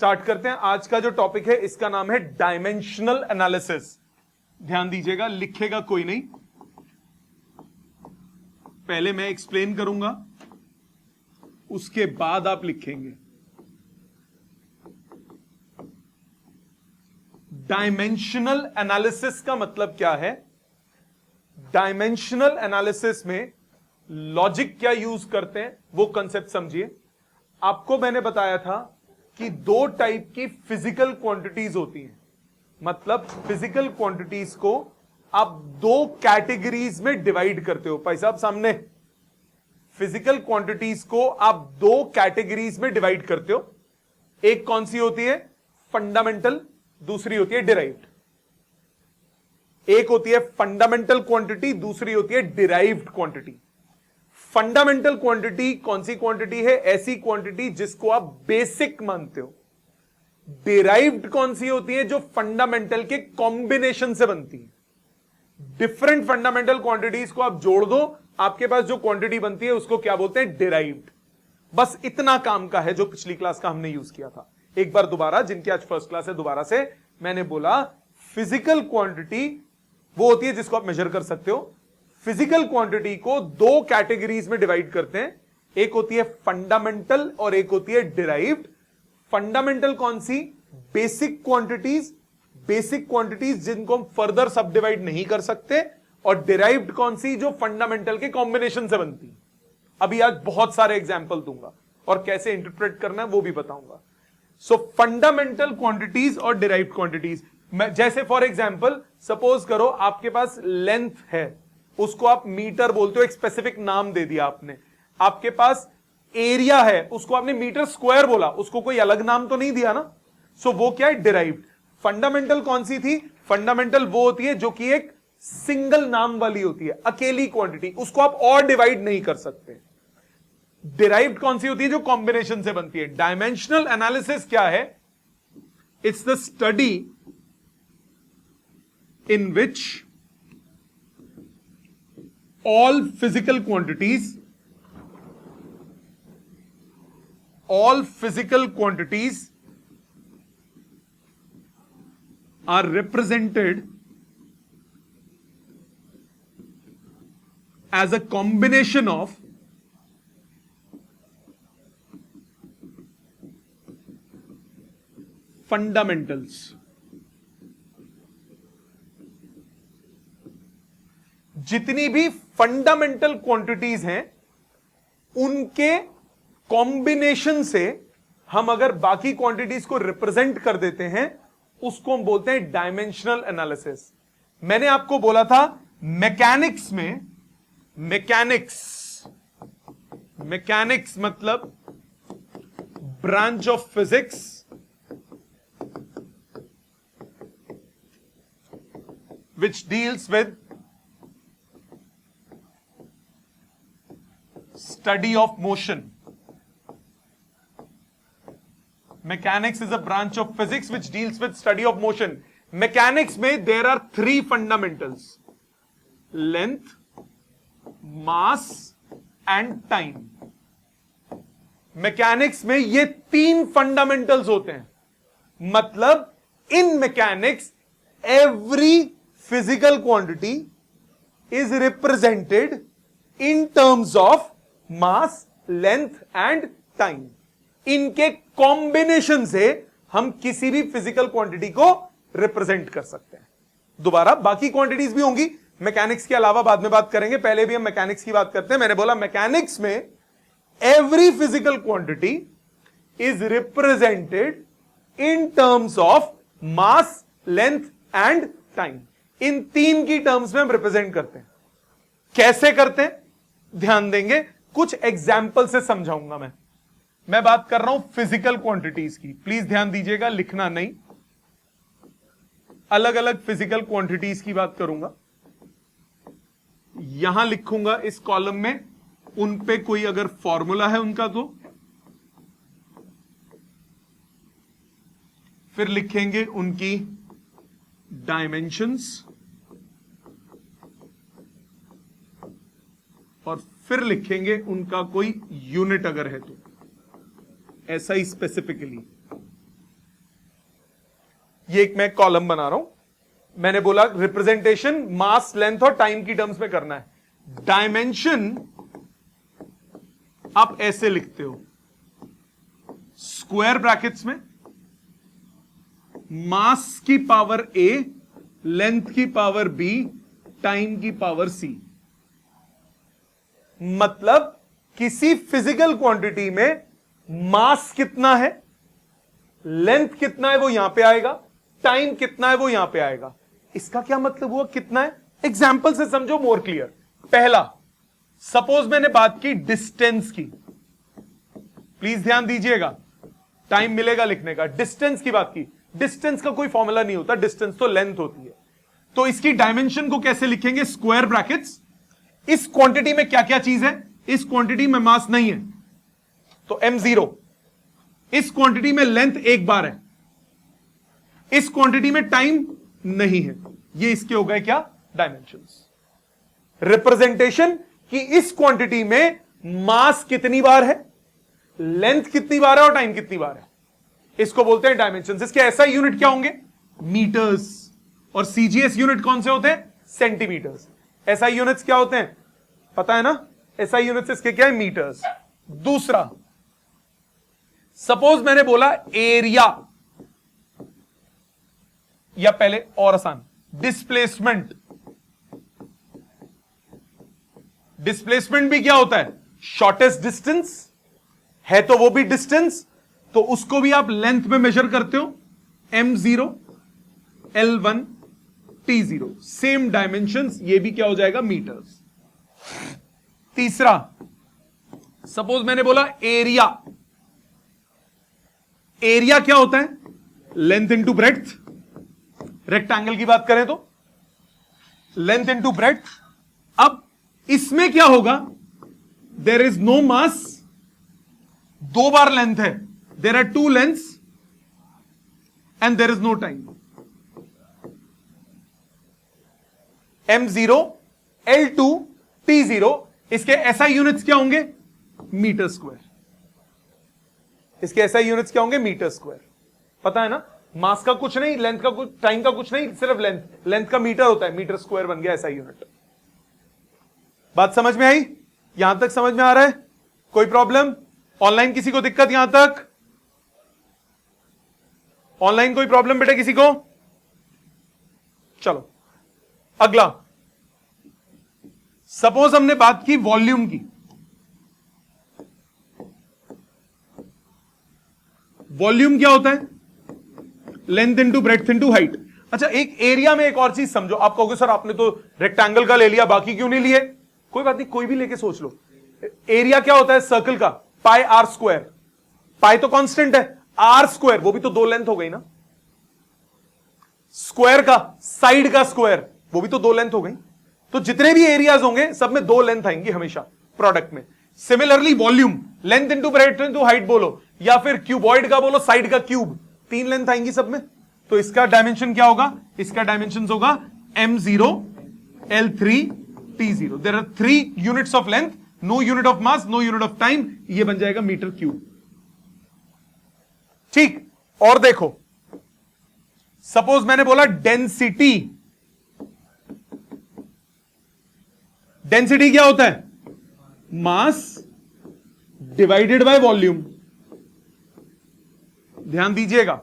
Start करते हैं। आज का जो टॉपिक है इसका नाम है डायमेंशनल एनालिसिस। ध्यान दीजिएगा, लिखेगा कोई नहीं, पहले मैं एक्सप्लेन करूंगा, उसके बाद आप लिखेंगे। डायमेंशनल एनालिसिस का मतलब क्या है? डायमेंशनल एनालिसिस में लॉजिक क्या यूज करते हैं वो कंसेप्ट समझिए। आपको मैंने बताया था कि दो टाइप की फिजिकल क्वांटिटीज होती हैं, मतलब फिजिकल क्वांटिटीज को आप दो कैटेगरीज में डिवाइड करते हो। भाई साहब सामने, फिजिकल क्वांटिटीज को आप दो कैटेगरीज में डिवाइड करते हो। एक कौन सी होती है? फंडामेंटल, दूसरी होती है डिराइव्ड। एक होती है फंडामेंटल क्वांटिटी, दूसरी होती है डिराइव्ड क्वांटिटी। फंडामेंटल क्वांटिटी कौन सी क्वांटिटी है? ऐसी क्वांटिटी जिसको आप बेसिक मानते हो। डिराइव्ड कौन सी होती है? जो फंडामेंटल के कॉम्बिनेशन से बनती है। डिफरेंट फंडामेंटल क्वांटिटीज को आप जोड़ दो, आपके पास जो क्वांटिटी बनती है उसको क्या बोलते हैं? डिराइव्ड। बस इतना काम का है जो पिछली क्लास का हमने यूज किया था। एक बार दोबारा, जिनकी आज फर्स्ट क्लास है, दोबारा से मैंने बोला, फिजिकल क्वांटिटी वो होती है जिसको आप मेजर कर सकते हो। फिजिकल क्वांटिटी को दो कैटेगरीज में डिवाइड करते हैं, एक होती है फंडामेंटल और एक होती है डिराइव्ड। फंडामेंटल कौन सी? बेसिक क्वांटिटीज, बेसिक क्वांटिटीज जिनको हम फर्दर सब डिवाइड नहीं कर सकते। और डिराइव्ड कौन सी? जो फंडामेंटल के कॉम्बिनेशन से बनती है। अभी आज बहुत सारे एग्जाम्पल दूंगा और कैसे इंटरप्रेट करना है वो भी बताऊंगा। सो फंडामेंटल क्वांटिटीज और डिराइव्ड क्वांटिटीज, जैसे फॉर एग्जाम्पल सपोज करो आपके पास लेंथ है, उसको आप मीटर बोलते हो, एक स्पेसिफिक नाम दे दिया आपने। आपके पास एरिया है, उसको आपने मीटर स्क्वायर बोला, उसको कोई अलग नाम तो नहीं दिया ना। सो वो क्या है? डिराइव्ड। फंडामेंटल कौन सी थी? फंडामेंटल वो होती है जो कि एक सिंगल नाम वाली होती है, अकेली क्वांटिटी, उसको आप और डिवाइड नहीं कर सकते। डिराइव्ड कौन सी होती है? जो कॉम्बिनेशन से बनती है। डायमेंशनल एनालिसिस क्या है? It's the study in which all physical quantities are represented as a combination of fundamentals. जितनी भी फंडामेंटल क्वांटिटीज हैं उनके कॉम्बिनेशन से हम अगर बाकी क्वांटिटीज को रिप्रेजेंट कर देते हैं, उसको हम बोलते हैं डायमेंशनल एनालिसिस। मैंने आपको बोला था मैकेनिक्स में, मैकेनिक्स मतलब branch of physics which deals with study of motion. Mechanics is a branch of physics which deals with study of motion. Mechanics में there are three fundamentals: length, mass and time. Mechanics में ये तीन fundamentals होते हैं। मतलब in mechanics every physical quantity is represented in terms of mass, length and time. इनके combination से हम किसी भी फिजिकल क्वांटिटी को रिप्रेजेंट कर सकते हैं। दोबारा, बाकी क्वांटिटीज भी होंगी मैकेनिक्स के अलावा, बाद में बात करेंगे, पहले भी हम मैकेनिक्स की बात करते हैं। मैंने बोला मैकेनिक्स में every physical quantity is represented in terms of mass, length and time. इन तीन की टर्म्स में हम रिप्रेजेंट करते हैं। कैसे करते हैं ध्यान देंगे, कुछ एग्जाम्पल से समझाऊंगा। मैं बात कर रहा हूं फिजिकल क्वांटिटीज की, प्लीज ध्यान दीजिएगा, लिखना नहीं। अलग अलग फिजिकल क्वांटिटीज की बात करूंगा, यहां लिखूंगा इस कॉलम में, उन पे कोई अगर फॉर्मूला है उनका तो, फिर लिखेंगे उनकी डायमेंशंस, और फिर लिखेंगे उनका कोई यूनिट अगर है तो, ऐसा ही स्पेसिफिकली। ये एक मैं कॉलम बना रहा हूं, मैंने बोला रिप्रेजेंटेशन मास लेंथ और टाइम की टर्म्स में करना है। डायमेंशन आप ऐसे लिखते हो, स्क्वायर ब्रैकेट्स में मास की पावर ए, लेंथ की पावर बी, टाइम की पावर सी। मतलब किसी फिजिकल क्वांटिटी में मास कितना है, लेंथ कितना है वो यहां पे आएगा, टाइम कितना है वो यहां पे आएगा। इसका क्या मतलब हुआ कितना है? एग्जाम्पल से समझो मोर क्लियर। पहला, सपोज मैंने बात की डिस्टेंस की, प्लीज ध्यान दीजिएगा, टाइम मिलेगा लिखने का। डिस्टेंस की बात की, डिस्टेंस का कोई फॉर्मूला नहीं होता, डिस्टेंस तो लेंथ होती है। तो इसकी डायमेंशन को कैसे लिखेंगे? Square brackets. इस क्वांटिटी में क्या क्या चीज है? इस क्वांटिटी में मास नहीं है तो m0। इस क्वांटिटी में लेंथ एक बार है, इस क्वांटिटी में टाइम नहीं है। ये इसके हो गए क्या? डायमेंशंस। रिप्रेजेंटेशन कि इस क्वांटिटी में मास कितनी बार है, लेंथ कितनी बार है और टाइम कितनी बार है, इसको बोलते हैं डायमेंशंस। इसके ऐसा यूनिट क्या होंगे? मीटर्स। और सीजीएस यूनिट कौन से होते हैं? सेंटीमीटर्स। ऐसा यूनिट्स क्या होते हैं पता है ना? ऐसा यूनिट्स इसके क्या है? मीटर्स। दूसरा, सपोज मैंने बोला एरिया, या पहले और आसान, डिस्प्लेसमेंट। डिस्प्लेसमेंट भी क्या होता है? शॉर्टेस्ट डिस्टेंस है तो वो भी डिस्टेंस, तो उसको भी आप लेंथ में मेजर करते हो, m0, l1, t0, same dimensions, ये भी क्या हो जाएगा? मीटर्स। तीसरा, सपोज मैंने बोला एरिया। एरिया क्या होता है? Length into breadth. रेक्टेंगल की बात करें तो लेंथ इंटू ब्रेड्थ। अब इसमें क्या होगा? देयर इज नो मास, दो बार लेंथ है, there are two lengths and there is no time. m0, l2, t0, इसके एसआई यूनिट्स क्या होंगे? Metre square. इसके एसआई यूनिट्स क्या होंगे? Metre square. पता है ना? मास का कुछ नहीं, लेंथ का कुछ, टाइम का कुछ नहीं, सिर्फ लेंथ। लेंथ का मीटर होता है, मीटर स्क्वायर बन गया एसआई यूनिट। बात समझ में आई? यहां तक समझ में आ रहा है? कोई प्रॉब्लम? ऑनलाइन किसी को दिक्कत यहां तक? ऑनलाइन कोई प्रॉब्लम बेटे किसी को? चलो अगला, सपोज हमने बात की वॉल्यूम की। वॉल्यूम क्या होता है? Length into breadth into height. अच्छा, एक एरिया में एक और चीज समझो। आप कहोगे सर आपने तो रेक्टेंगल का ले लिया, बाकी क्यों नहीं लिए? कोई बात नहीं, कोई भी लेके सोच लो। एरिया क्या होता है सर्कल का? पाई आर स्क्वायर। पाई तो कांस्टेंट है, आर स्क्वायर वो भी तो दो लेंथ हो गई ना। स्क्वायर का, साइड का स्क्वायर वो भी तो दो लेंथ हो गई। तो जितने भी एरियाज होंगे सब में दो लेंथ आएंगी हमेशा प्रोडक्ट में। Similarly volume, length into breadth into height बोलो, या फिर क्यूबॉइड का बोलो, साइड का क्यूब, तीन लेंथ आएंगी सब में। तो इसका डायमेंशन क्या होगा? इसका डायमेंशन होगा m0, l3, t0। There are 3 units of length, no unit of mass, no unit of time, ये बन जाएगा मीटर क्यूब। ठीक, और देखो, सपोज मैंने बोला डेंसिटी। डेंसिटी क्या होता है? Mass divided by volume. ध्यान दीजिएगा,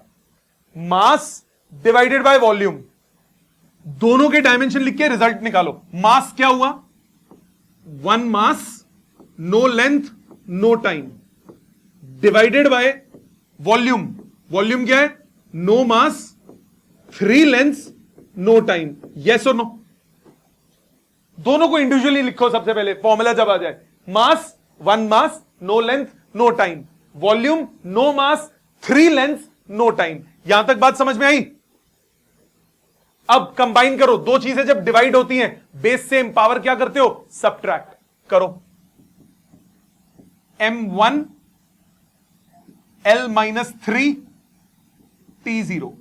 मास डिवाइडेड बाय वॉल्यूम। दोनों के डायमेंशन लिख के रिजल्ट निकालो। मास क्या हुआ? 1 mass, no length, no time, divided by volume. Volume क्या है? No mass, 3 lengths, no time. Yes और नो? दोनों को इंडिविजुअली लिखो सबसे पहले, फॉर्मूला जब आ जाए। Mass 1 mass, no length, no time. Volume no mass, 3 length, no time. यहां तक बात समझ में आई? अब कंबाइन करो, दो चीजें जब डिवाइड होती हैं, बेस सेम, पावर क्या करते हो? सबट्रैक्ट करो। m1 l-3 t0।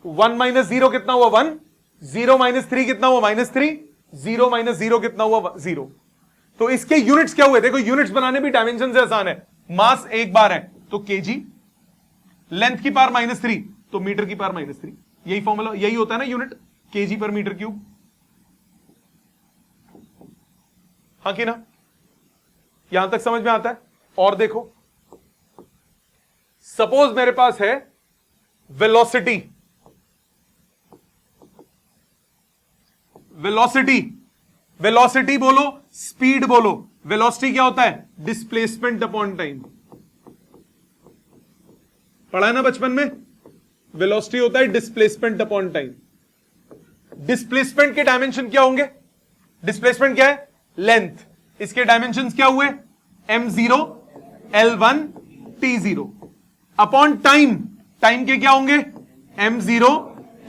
1 माइनस 0 कितना हुआ? 1। 0 माइनस 3 कितना हुआ? -3। 0 माइनस 0 कितना हुआ? 0। तो इसके यूनिट्स क्या हुए? देखो, यूनिट्स बनाने भी डायमेंशन से आसान है। मास एक बार है तो केजी, लेंथ की पावर -3 तो मीटर की पावर -3। यही फॉर्मूला, यही होता है ना यूनिट, केजी पर मीटर क्यूब। हाँ कि ना? यहां तक समझ में आता है? और देखो, सपोज मेरे पास है वेलोसिटी, वेलोसिटी बोलो, स्पीड बोलो। वेलोसिटी क्या होता है? Displacement upon time. पढ़ा है ना बचपन में? वेलोसिटी होता है डिस्प्लेसमेंट अपॉन टाइम। डिस्प्लेसमेंट के डायमेंशन क्या होंगे? डिस्प्लेसमेंट क्या है? लेंथ। इसके डायमेंशंस क्या हुए? m0, l1, t0 upon time. Time के क्या होंगे? m0,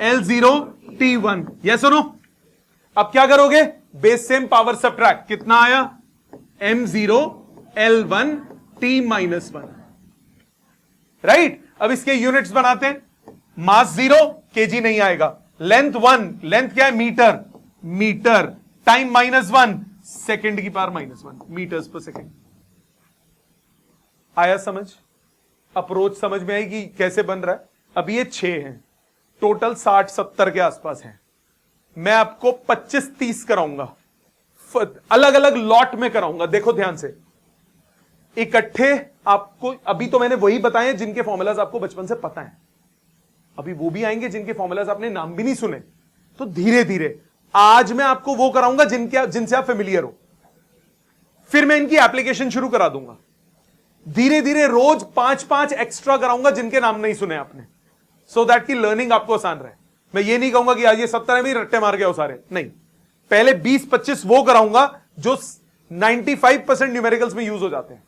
l0, t1। यस और नो? अब क्या करोगे? Base same power subtract. कितना आया? m0, l1, t-1। राइट? अब इसके यूनिट्स बनाते हैं। मास 0, केजी नहीं आएगा। लेंथ 1, लेंथ क्या है? Metre, metre. टाइम -1, सेकंड की पावर -1, मीटर्स पर सेकंड। आया समझ? अप्रोच समझ में आई कि कैसे बन रहा है? अभी ये 6 हैं, टोटल 60-70 के आसपास है। मैं आपको 25-30 कराऊंगा, अलग अलग लॉट में कराऊंगा। देखो ध्यान से, इकट्ठे आपको अभी तो मैंने वही बताए जिनके फॉर्मूलाज आपको बचपन से पता है। अभी वो भी आएंगे जिनके फॉर्मूलाज आपने नाम भी नहीं सुने। तो धीरे धीरे आज मैं आपको वो कराऊंगा जिनसे आप फेमिलियर हो, फिर मैं इनकी एप्लीकेशन शुरू करा दूंगा। धीरे धीरे रोज 5-5 एक्स्ट्रा कराऊंगा जिनके नाम नहीं सुने आपने, सो दैट की लर्निंग आपको आसान रहे। मैं ये नहीं कहूंगा कि आज ये 70 में रट्टे मार गए हो सारे, नहीं। पहले 20-25 वो कराऊंगा जो 95% न्यूमेरिकल्स में यूज हो जाते हैं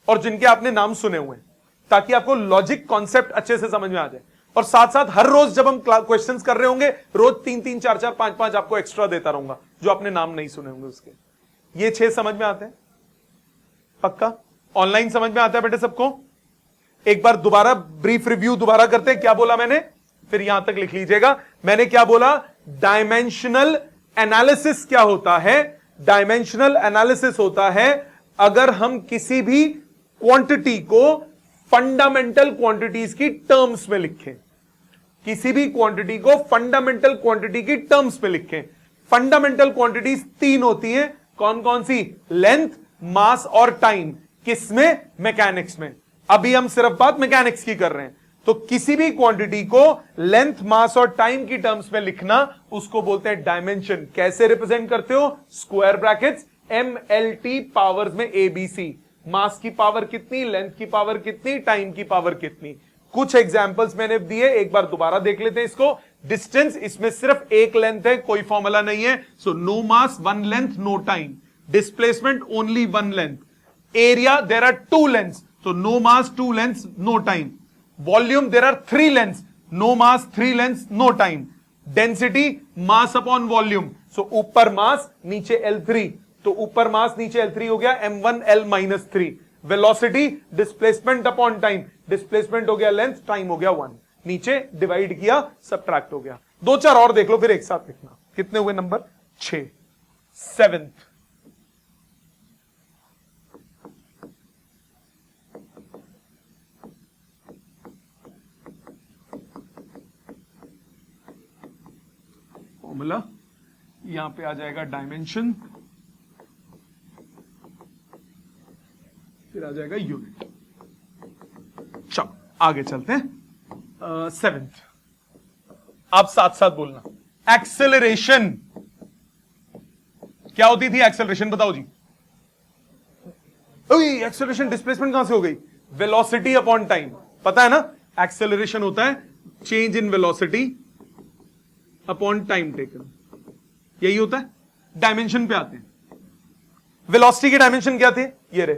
और जिनके आपने नाम सुने हुए हैं, ताकि आपको लॉजिक कॉन्सेप्ट अच्छे से समझ में आ जाए। और साथ साथ हर रोज जब हम क्वेश्चंस कर रहे होंगे, रोज 3-3, 4-4, 5-5 आपको एक्स्ट्रा देता रहूंगा जो आपने नाम नहीं सुने होंगे उसके। ये 6 समझ में आते हैं? पक्का? ऑनलाइन समझ में आता है बेटे सबको? एक बार दोबारा ब्रीफ रिव्यू दोबारा करते हैं। क्या बोला मैंने? फिर यहां तक लिख लीजिएगा। मैंने क्या बोला? डायमेंशनल एनालिसिस क्या होता है? डायमेंशनल एनालिसिस होता है अगर हम किसी भी क्वांटिटी को फंडामेंटल क्वांटिटीज की टर्म्स में लिखें। किसी भी क्वांटिटी को फंडामेंटल क्वांटिटी की टर्म्स में लिखें। फंडामेंटल क्वांटिटीज 3 होती हैं। कौन कौन सी? लेंथ, मास और टाइम। किसमें? मैकेनिक्स में। अभी हम सिर्फ बात मैकेनिक्स की कर रहे हैं। तो किसी भी क्वांटिटी को लेंथ, मास और टाइम की टर्म्स में लिखना, उसको बोलते हैं डायमेंशन। कैसे रिप्रेजेंट करते हो? स्क्वायर ब्रैकेट्स MLT पावर्स में ABC। मास की पावर कितनी, लेंथ की पावर कितनी, टाइम की पावर कितनी। कुछ एग्जांपल्स मैंने दिए, एक बार दोबारा देख लेते हैं इसको। डिस्टेंस, इसमें सिर्फ एक लेंथ है, कोई फॉर्मूला नहीं है। So no mass, 1 length, no time. Displacement, only 1 length. Area, there are 2 lengths, so no mass, 2 lengths, no time. Volume, there are 3 lengths, no mass, 3 lengths, no time. Density, mass upon volume, so ऊपर mass, नीचे L3, तो ऊपर mass, नीचे L3 हो गया M1 L-3. Velocity, displacement upon time, displacement हो गया length, time हो गया 1. नीचे डिवाइड किया, सब्ट्रैक्ट हो गया। 2-4 और देख लो, फिर एक साथ लिखना। कितने हुए नंबर? 6। 7th, फॉर्मूला, यहां पे आ जाएगा डायमेंशन, फिर आ जाएगा यूनिट। चलो आगे चलते हैं। 7th, आप साथ साथ बोलना। एक्सेलरेशन क्या होती थी? एक्सेलरेशन बताओ जी। एक्सेलरेशन डिस्प्लेसमेंट कहां से हो गई? वेलोसिटी अपॉन टाइम, पता है ना? एक्सेलरेशन होता है change in velocity upon time taken, यही होता है। डायमेंशन पे आते हैं। वेलोसिटी के डायमेंशन क्या थे? ये रहे।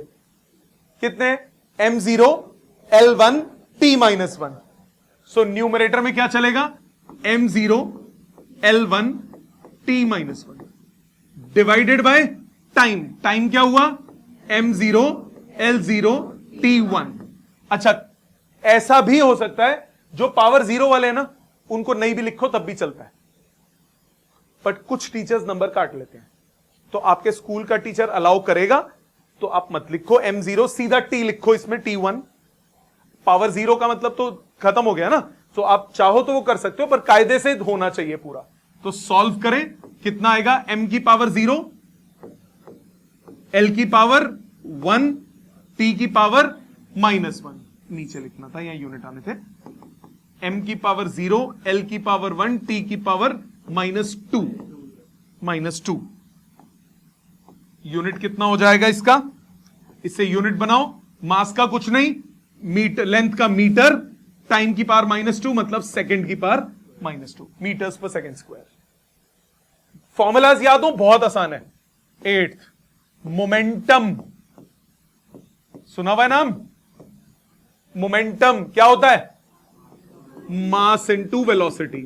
कितने? M0, L1, T-1। So numerator में क्या चलेगा? M0, L1, T-1 divided by time. Time क्या हुआ? M0, L0, T1। अच्छा, ऐसा भी हो सकता है जो पावर 0 वाले हैं ना, उनको नहीं भी लिखो तब भी चलता है, बट कुछ टीचर्स नंबर काट लेते हैं। तो आपके स्कूल का टीचर अलाउ करेगा तो आप मत लिखो M0, सीधा T लिखो इसमें, T1। पावर 0 का मतलब तो खत्म हो गया ना, तो आप चाहो तो वो कर सकते हो, पर कायदे से होना चाहिए पूरा। तो सॉल्व करें, कितना आएगा, m की पावर 0, l की पावर 1, t की पावर -1, नीचे लिखना था, यहां यूनिट आने थे, m की पावर 0, l की पावर 1, t की पावर -2, यूनिट कितना हो जाएगा इसका, इससे यूनिट बनाओ, मास का कुछ नहीं, मीटर, लेंथ का मीटर, टाइम की पावर -2 मतलब सेकंड की पावर -2, मीटर्स पर सेकंड स्क्वायर। फॉर्मूलाज याद हो, बहुत आसान है। 8th, मोमेंटम, सुना हुआ है नाम, मोमेंटम क्या होता है, मास इनटू वेलोसिटी,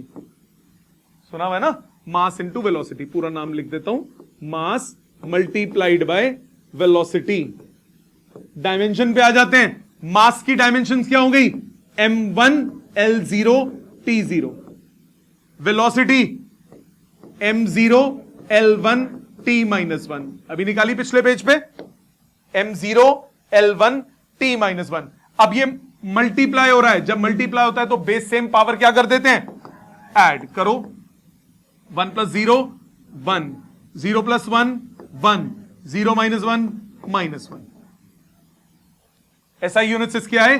सुना हुआ है ना, मास इनटू वेलोसिटी, पूरा नाम लिख देता हूं, mass multiplied by velocity. Dimension पे आ जाते हैं, मास की डायमेंशन क्या हो गई, m1 l0 t0, velocity m0 l1 t-1, अभी निकाली पिछले पेज पे, m0 l1 t-1। अब ये मल्टीप्लाई हो रहा है, जब मल्टीप्लाई होता है तो बेस सेम पावर क्या कर देते हैं, ऐड करो, 1 + 0 1, 0 + 1 1, 0 - 1 -1। ऐसा यूनिट्स क्या है,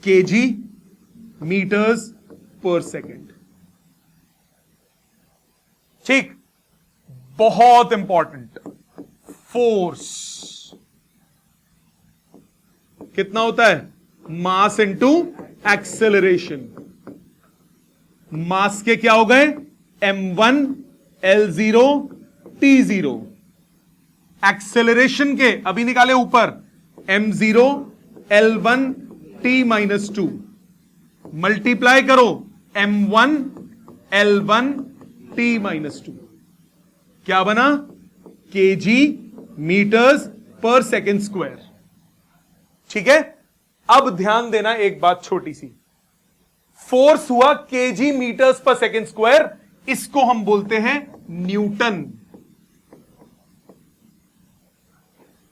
केजी मीटर्स पर सेकेंड। ठीक, बहुत इंपॉर्टेंट, फोर्स कितना होता है, मास इनटू एक्सेलरेशन। मास के क्या हो गए, m1 l0 t0, एक्सेलरेशन के अभी निकाले ऊपर, m0 l1 t-2, मल्टीप्लाई करो, m1 l1 t-2, क्या बना, केजी मीटर्स पर सेकेंड स्क्वायर। ठीक है, अब ध्यान देना एक बात छोटी सी, फोर्स हुआ केजी मीटर्स पर सेकेंड स्क्वायर, इसको हम बोलते हैं न्यूटन,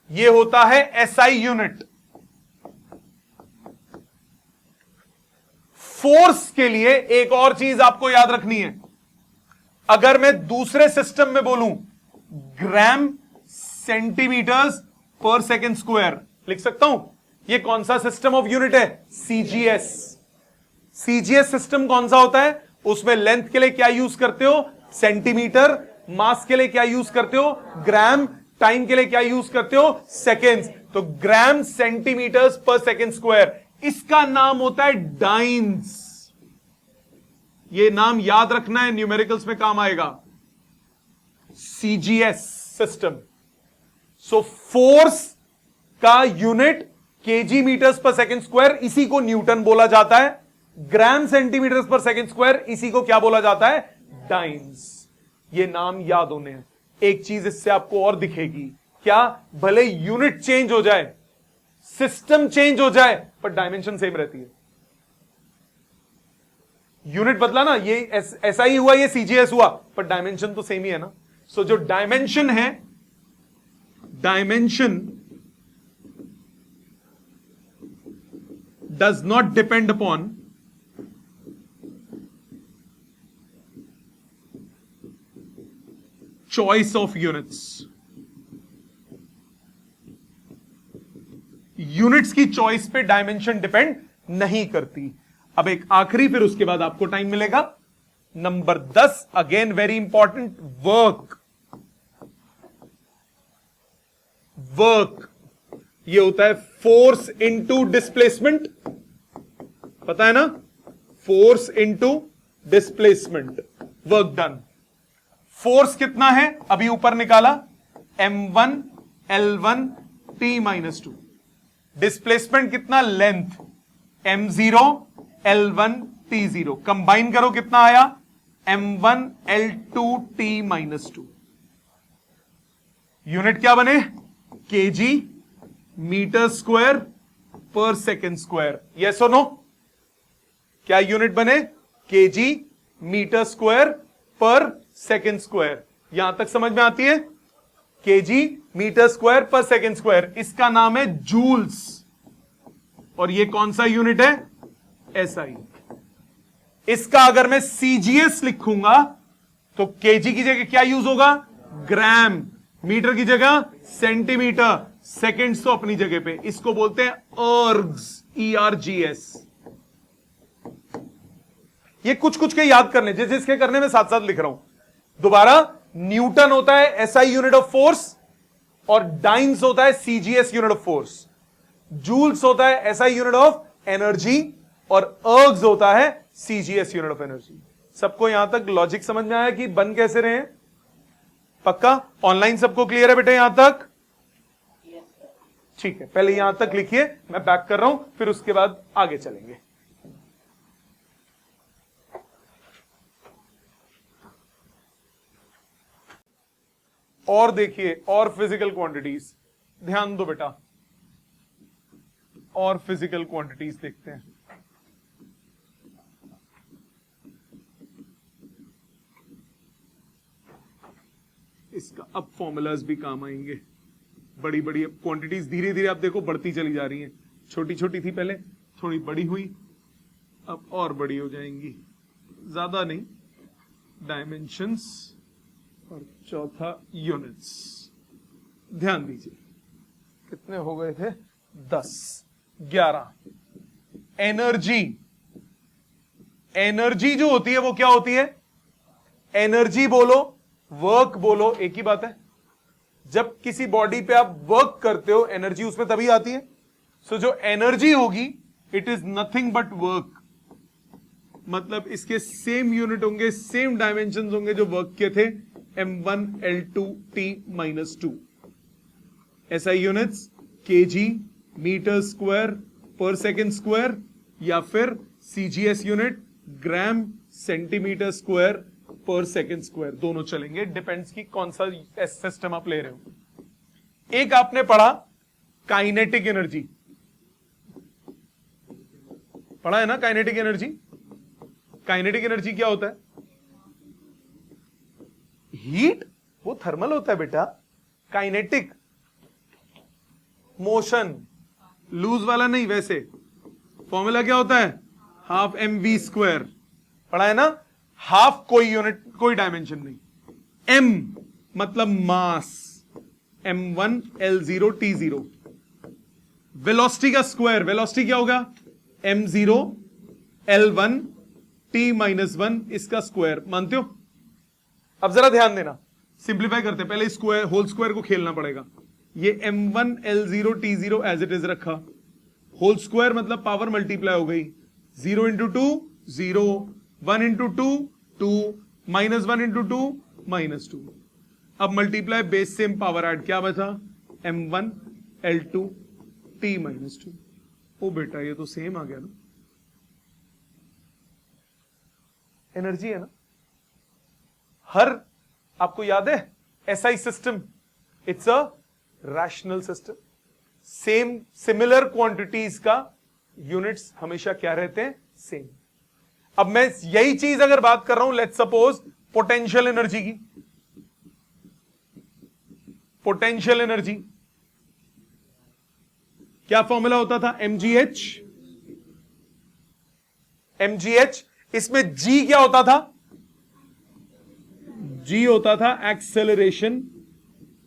ये होता है एसआई यूनिट। फोर्स के लिए एक और चीज आपको याद रखनी है, अगर मैं दूसरे सिस्टम में बोलूं ग्राम सेंटीमीटर्स पर सेकेंड स्क्वायर लिख सकता हूं, ये कौन सा सिस्टम ऑफ यूनिट है, सीजीएस। सीजीएस सिस्टम कौन सा होता है, उसमें लेंथ के लिए क्या यूज करते हो, सेंटीमीटर, मास के लिए क्या यूज करते हो, ग्राम, टाइम के लिए क्या यूज करते हो, सेकेंड्स। तो ग्राम सेंटीमीटर्स पर सेकेंड स्क्वायर, इसका नाम होता है डाइन्स। ये नाम याद रखना है, न्यूमेरिकल्स में काम आएगा, सीजीएस सिस्टम। सो फोर्स का यूनिट केजी मीटर्स पर सेकेंड स्क्वायर, इसी को न्यूटन बोला जाता है। ग्राम सेंटीमीटर्स पर सेकेंड स्क्वायर, इसी को क्या बोला जाता है, डाइन्स। ये नाम याद होने हैं। एक चीज इससे आपको और दिखेगी, क्या, भले यूनिट चेंज हो जाए, सिस्टम चेंज हो जाए, पर डायमेंशन सेम रहती है। यूनिट बदला ना, ये ऐसा ही हुआ, ये सीजीएस हुआ, पर डायमेंशन तो सेम ही है ना। सो जो डायमेंशन है, dimension does not depend upon choice of units. Units की चॉइस पे डायमेंशन डिपेंड नहीं करती। अब एक आखिरी, फिर उसके बाद आपको टाइम मिलेगा, number 10, again very important, work. Work ये होता है फोर्स इंटू डिस्प्लेसमेंट, पता है ना, force into displacement, work done. Force कितना है, अभी ऊपर निकाला, m1 l1 t-2। डिस्प्लेसमेंट कितना, length, m0 l1 t0। Combine करो कितना आया, m1 l2 t-2। यूनिट क्या बने, केजी मीटर स्क्वायर पर सेकेंड स्क्वायर। यस और नो, क्या यूनिट बने, केजी मीटर स्क्वायर पर सेकेंड स्क्वायर। यहां तक समझ में आती है, केजी मीटर स्क्वायर पर सेकेंड स्क्वायर, इसका नाम है जूल्स। और ये कौन सा यूनिट है? एसआई। इसका अगर मैं सीजीएस लिखूंगा तो केजी की जगह क्या यूज होगा? ग्राम। मीटर की जगह सेंटीमीटर। सेकेंड्स तो अपनी जगह पे। इसको बोलते हैं अर्ग्स, ERGS। ये कुछ कुछ के याद करने, जिसके करने में साथ साथ लिख रहा हूं। दोबारा, न्यूटन होता है एसआई यूनिट ऑफ फोर्स और डाइन्स होता है CGS unit of force. Joules होता है एसआई यूनिट ऑफ एनर्जी और अर्ग्स होता है सीजीएस यूनिट ऑफ एनर्जी। सबको यहां तक लॉजिक समझ में आया कि बन कैसे रहे हैं? पक्का? ऑनलाइन सबको क्लियर है बेटे यहां तक? ठीक है, पहले यहां तक लिखिए, मैं बैक कर रहा हूं, फिर उसके बाद आगे चलेंगे। और देखिए, और फिजिकल क्वांटिटीज ध्यान दो बेटा, और फिजिकल क्वांटिटीज देखते हैं। इसका अब फॉर्मूलाज भी काम आएंगे। बड़ी बड़ी क्वांटिटीज धीरे धीरे आप देखो बढ़ती चली जा रही हैं। छोटी छोटी थी पहले, थोड़ी बड़ी हुई, अब और बड़ी हो जाएंगी। ज्यादा नहीं, डायमेंशंस और चौथा यूनिट्स। ध्यान दीजिए, कितने हो गए थे? 10, 11। एनर्जी, एनर्जी जो होती है वो क्या होती है? एनर्जी बोलो, वर्क बोलो, एक ही बात है। जब किसी बॉडी पे आप वर्क करते हो, एनर्जी उसमें तभी आती है। सो जो एनर्जी होगी, it is nothing but work. मतलब इसके सेम यूनिट होंगे, सेम डायमेंशन होंगे जो वर्क के थे, m1 l2 t-2। SI units KG, metre square पर सेकेंड स्क्वायर, या फिर CGS unit gram centimetre square पर सेकेंड स्क्वायर, दोनों चलेंगे। डिपेंड्स की कौन सा सिस्टम आप ले रहे हो। एक आपने पढ़ा काइनेटिक एनर्जी, पढ़ा है ना? काइनेटिक एनर्जी, काइनेटिक एनर्जी क्या होता है? हीट, वो थर्मल होता है बेटा। काइनेटिक मोशन, लूज वाला नहीं। वैसे फॉर्मूला क्या होता है? हाफ mv स्क्वायर, पढ़ा है ना? हाफ कोई यूनिट, कोई डायमेंशन नहीं। m मतलब मास, m1 l0 t0। वेलोसिटी का स्क्वायर, वेलोसिटी क्या होगा? m0 l1 t-1, इसका स्क्वायर। मानते हो? अब जरा ध्यान देना, सिंप्लीफाई करते, पहले स्क्वायर होल स्क्वायर को खेलना पड़ेगा। ये m1 l0 t0 as it is रखा, होल स्क्वायर मतलब पावर मल्टीप्लाई हो गई। 0 इंटू 2 0, 1 इंटू 2 2, -1 इंटू 2 -2। अब multiply base same power add, क्या बचा? m1 l2 t-2। ओ बेटा ये तो सेम आ गया ना, एनर्जी है ना। हर, आपको याद है SI system, it's a rational system. Same, similar quantities का यूनिट्स हमेशा क्या रहते हैं? सेम। अब मैं यही चीज अगर बात कर रहा हूं, लेट्स सपोज पोटेंशियल एनर्जी की। पोटेंशियल एनर्जी क्या फॉर्मूला होता था? mgh। mgh, इसमें g क्या होता था? g होता था एक्सेलरेशन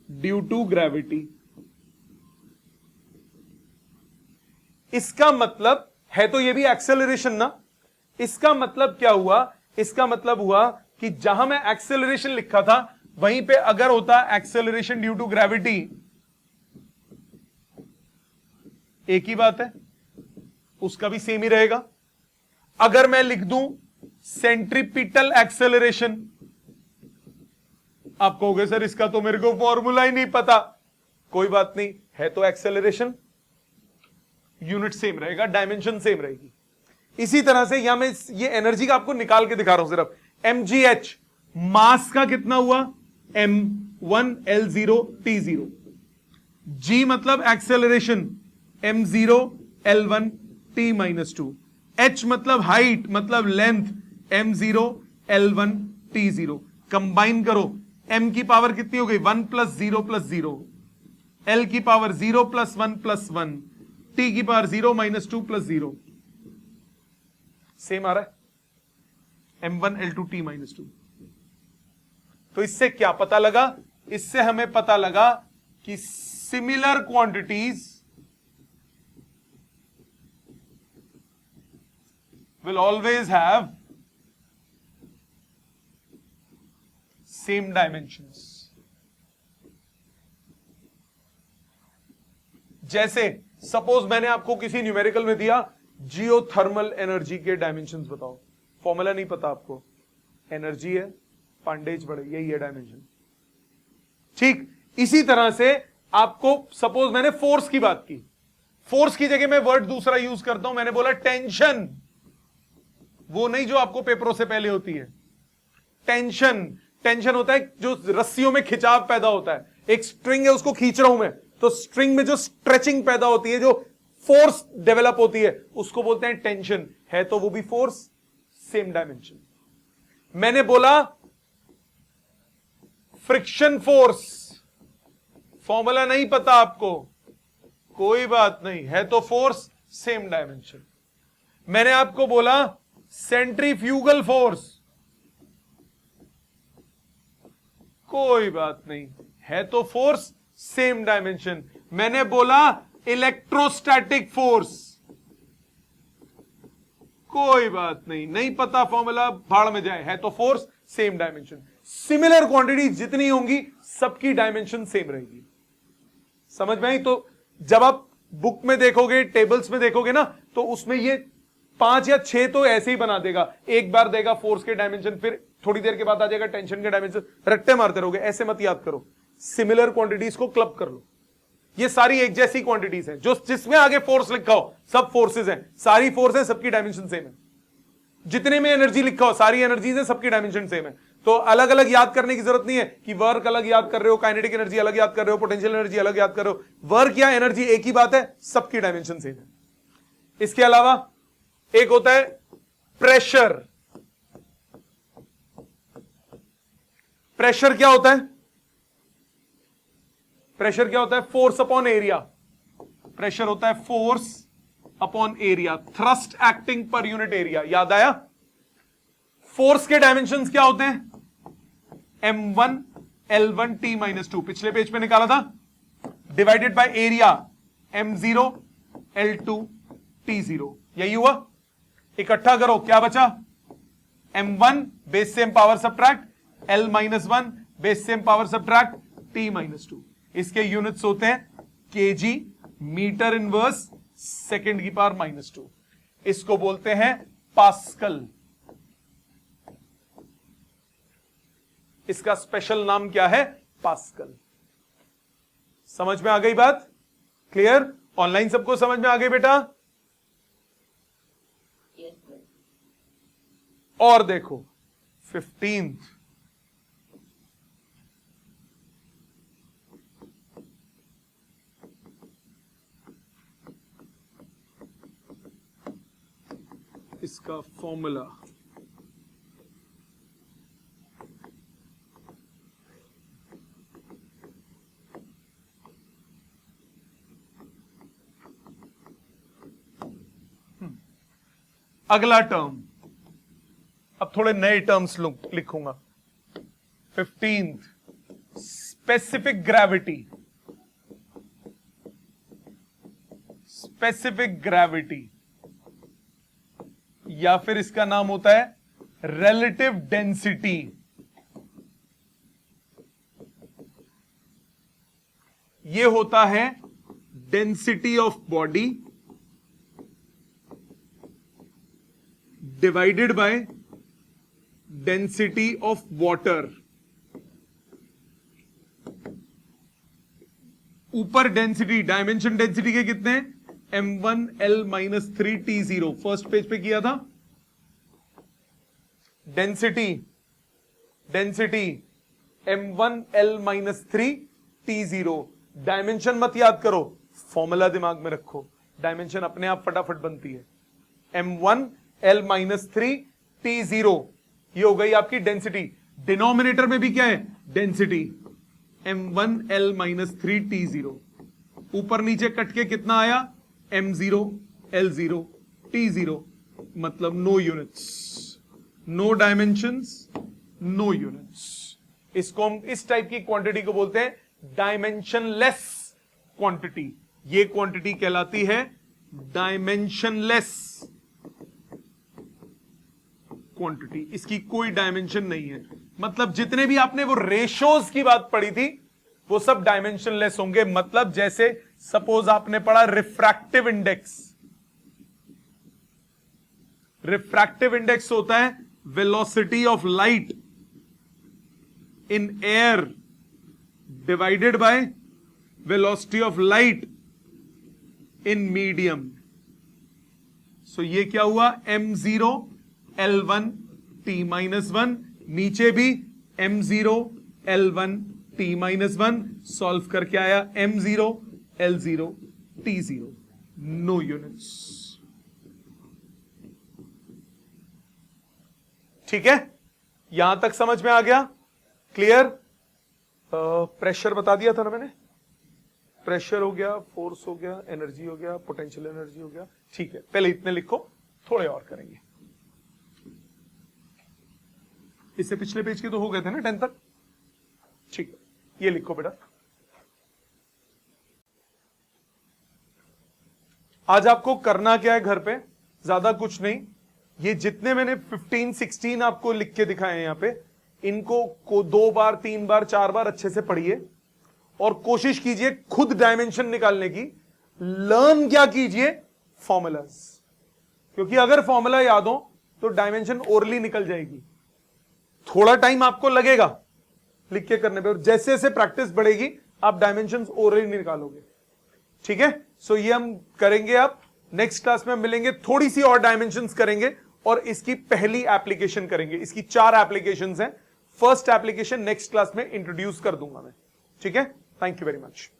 ड्यू टू ग्रेविटी। इसका मतलब है तो ये भी एक्सेलरेशन ना। इसका मतलब क्या हुआ? इसका मतलब हुआ कि जहां मैं एक्सेलरेशन लिखा था, वहीं पे अगर होता एक्सेलरेशन ड्यू टू ग्रेविटी, एक ही बात है, उसका भी सेम ही रहेगा। अगर मैं लिख दूं सेंट्रीपिटल एक्सेलरेशन, आप कहोगे सर इसका तो मेरे को फॉर्मूला ही नहीं पता। कोई बात नहीं, है तो एक्सेलरेशन, यूनिट सेम रहेगा, डायमेंशन सेम रहेगी। इसी तरह से यहां मैं ये एनर्जी का आपको निकाल के दिखा रहा हूं सिर्फ। mgh मास का कितना हुआ? m1 l0 t0। g मतलब acceleration, m0 l1 t-2। h मतलब हाइट, मतलब length, m0 l1 t0। Combine करो, m की पावर कितनी हो गई? 1 + 0 + 0, l की पावर 0 + 1 + 1, टी की पावर 0 - 2 + 0 सेम आ रहा है m1l2 t - 2। तो इससे क्या पता लगा? इससे हमें पता लगा कि similar quantities will always have same dimensions। जैसे सपोज मैंने आपको किसी न्यूमेरिकल में दिया जियोथर्मल एनर्जी के डायमेंशंस बताओ, फॉर्मूला नहीं पता आपको, एनर्जी है पांडेज बढ़े, यही है डायमेंशन। ठीक इसी तरह से आपको सपोज मैंने फोर्स की बात की, फोर्स की जगह मैं वर्ड दूसरा यूज करता हूं, मैंने बोला टेंशन, वो नहीं जो आपको पेपरों से पहले होती है। टेंशन, टेंशन होता है जो रस्सियों में खिंचाव पैदा होता है, एक स्ट्रिंग है उसको खींच रहा हूं मैं, तो स्ट्रिंग में जो स्ट्रेचिंग पैदा होती है, जो फोर्स डेवलप होती है, उसको बोलते हैं टेंशन। है तो वो भी फोर्स, सेम डायमेंशन। मैंने बोला फ्रिक्शन फोर्स, फॉर्मूला नहीं पता आपको, कोई बात नहीं, है तो फोर्स, सेम डायमेंशन। मैंने आपको बोला सेंट्रीफ्यूगल फोर्स, कोई बात नहीं, है तो फोर्स, सेम डायमेंशन। मैंने बोला इलेक्ट्रोस्टैटिक फोर्स, कोई बात नहीं, नहीं पता फॉर्मूला, भाड़ में जाए, है तो force, same dimension. Similar quantity जितनी होंगी सबकी डायमेंशन सेम रहेगी। समझ में आई? तो जब आप बुक में देखोगे, टेबल्स में देखोगे ना, तो उसमें ये 5 या 6 तो ऐसे ही बना देगा, एक बार देगा फोर्स के डायमेंशन, फिर थोड़ी देर के बाद आ जाएगा टेंशन के डायमेंशन, रट्टे मारते रहोगे, ऐसे मत याद करो। सिमिलर क्वांटिटीज को क्लब कर लो। ये सारी एक जैसी क्वांटिटीज हैं, जो जिसमें आगे फोर्स लिखा हो सब फोर्सेज हैं, सारी फोर्स है, सबकी डायमेंशन सेम है। जितने में एनर्जी लिखा हो सारी एनर्जीज है, सबकी डायमेंशन सेम है। तो अलग अलग याद करने की जरूरत नहीं है कि वर्क अलग याद कर रहे हो, काइनेटिक एनर्जी अलग याद कर रहे हो, पोटेंशियल एनर्जी अलग याद कर रहे हो। वर्क या एनर्जी एक ही बात है, सबकी डायमेंशन सेम है। इसके अलावा एक होता है प्रेशर। प्रेशर क्या होता है? प्रेशर क्या होता है? Force upon area. प्रेशर होता है force upon area, thrust acting per unit area. याद आया? फोर्स के डायमेंशंस क्या होते हैं? m1 l1 t - 2, पिछले पेज पे निकाला था, divided by area m0 l2 t0। यही हुआ। इकट्ठा करो, क्या बचा? m1 base same power subtract l - 1 base same power subtract t - 2। इसके यूनिट्स होते हैं kg, मीटर इनवर्स सेकेंड की पावर -2। इसको बोलते हैं पास्कल। इसका स्पेशल नाम क्या है? पास्कल। समझ में आ गई बात? क्लियर? ऑनलाइन सबको समझ में आ गई बेटा? और देखो 15th, इसका फॉर्मूला अगला टर्म, अब थोड़े नए टर्म्स लिखूंगा। 15th, specific gravity. Specific gravity या फिर इसका नाम होता है रिलेटिव डेंसिटी। ये होता है density of body divided by density of water. ऊपर डेंसिटी, डायमेंशन डेंसिटी के कितने हैं? m1 l - 3 t0, first page पे किया था। Density m1 l - 3 t0। Dimension मत याद करो, फॉर्मूला दिमाग में रखो, डायमेंशन अपने आप फटाफट बनती है। m1 l - 3 t0, ये हो गई आपकी डेंसिटी। डिनोमिनेटर में भी क्या है? Density m1 l - 3 t0। ऊपर नीचे कट के कितना आया? M0 L0 T0 मतलब no units, no dimensions, no units. इसको हम इस टाइप की क्वांटिटी को बोलते हैं डायमेंशनलेस क्वांटिटी। ये क्वांटिटी कहलाती है डायमेंशनलेस क्वांटिटी। इसकी कोई डायमेंशन नहीं है, मतलब जितने भी आपने वो रेशोज की बात पढ़ी थी वो सब डायमेंशनलेस होंगे। मतलब जैसे सपोज आपने पढ़ा रिफ्रैक्टिव इंडेक्स, रिफ्रैक्टिव इंडेक्स होता है velocity of light in air divided by velocity of light in medium. So ये क्या हुआ, m0 L1 T-1, नीचे भी m0 L1 T-1, सॉल्व करके आया m0 L0 T0, no units. ठीक है, यहां तक समझ में आ गया, क्लियर। प्रेशर बता दिया था ना मैंने, प्रेशर हो गया, फोर्स हो गया, एनर्जी हो गया, पोटेंशियल एनर्जी हो गया। ठीक है, पहले इतने लिखो, थोड़े और करेंगे। इससे पिछले पेज के तो हो गए थे ना 10 तक। ठीक है, ये लिखो बेटा। आज आपको करना क्या है घर पे, ज्यादा कुछ नहीं। ये जितने मैंने 15-16 आपको लिख के दिखाए हैं यहां पे, इनको को 2 बार 3 बार 4 बार अच्छे से पढ़िए और कोशिश कीजिए खुद डायमेंशन निकालने की। लर्न क्या कीजिए, फॉर्मूलाज, क्योंकि अगर फॉर्मूला याद हो तो डायमेंशन ओरली निकल जाएगी। थोड़ा टाइम आपको लगेगा लिख के करने पे, और जैसे जैसे प्रैक्टिस बढ़ेगी आप डायमेंशंस ओरली निकालोगे। ठीक है, सो ये हम करेंगे। अब नेक्स्ट क्लास में हम मिलेंगे, थोड़ी सी और डायमेंशंस करेंगे और इसकी पहली एप्लीकेशन करेंगे। इसकी 4 एप्लीकेशंस हैं। फर्स्ट एप्लीकेशन नेक्स्ट क्लास में इंट्रोड्यूस कर दूंगा मैं। ठीक है, थैंक यू वेरी मच।